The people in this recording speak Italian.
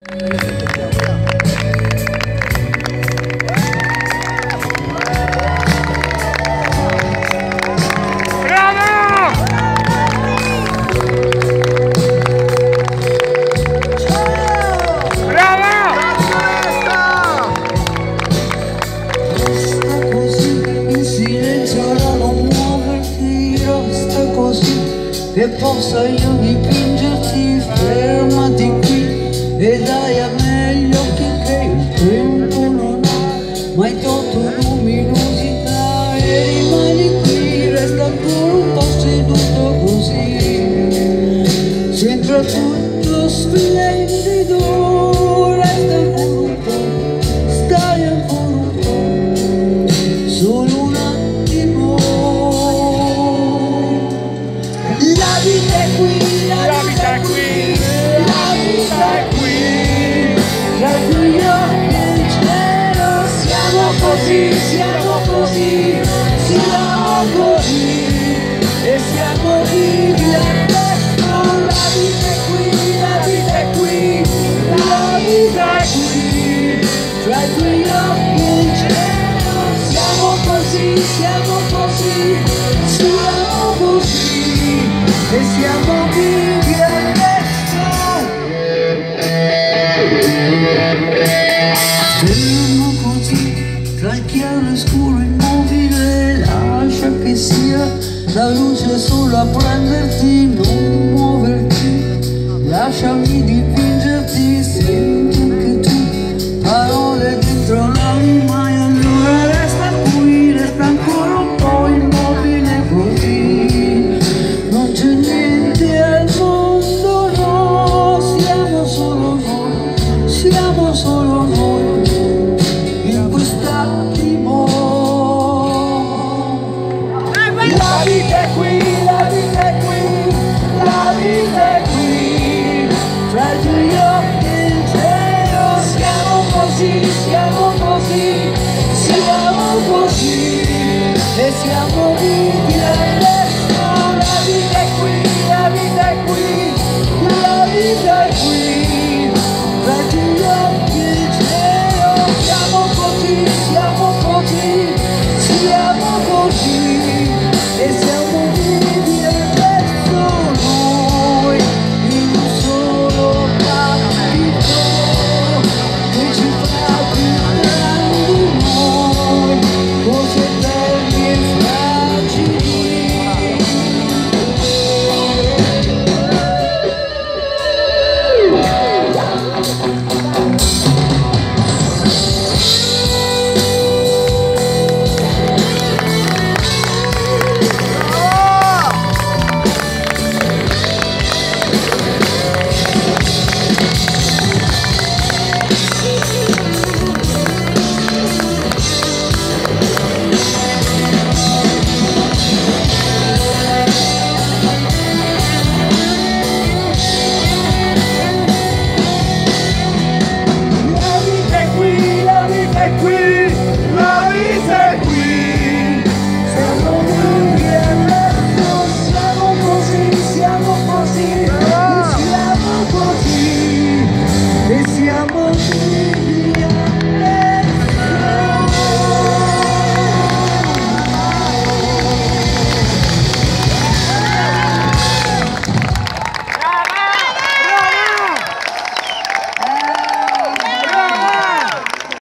Che possa io dipingerti, fermati qui e dai a me gli occhi che il tempo non ha mai tolto luminosità, e rimani qui, resta ancora un po' seduto così, c'entra tutto splendido, resta ancora un po', stai ancora un po', solo un attimo. La vita è qui, la vita è qui, la vita è qui, tra i tuoi occhi e il cielo, siamo così, siamo così, siamo così, e siamo vivi adesso. La vita è qui, la vita è qui, la vita è qui, tra i tuoi occhi e il cielo, siamo così, siamo così, siamo così, e siamo vivi adesso. Fermo così, tra il chiaro e scuro immobile, lascia che sia la luce solo a prenderti, non muoverti, lasciami dipingerti, senti anche tu parole dentro l'anima, e allora resta qui, resta ancora un po' immobile così. Non c'è niente al mondo, no, siamo solo noi, siamo solo noi, in quest'attimo. La vita è qui, la vita è qui, la vita è qui, tra i tuoi occhi e il cielo, siamo così, siamo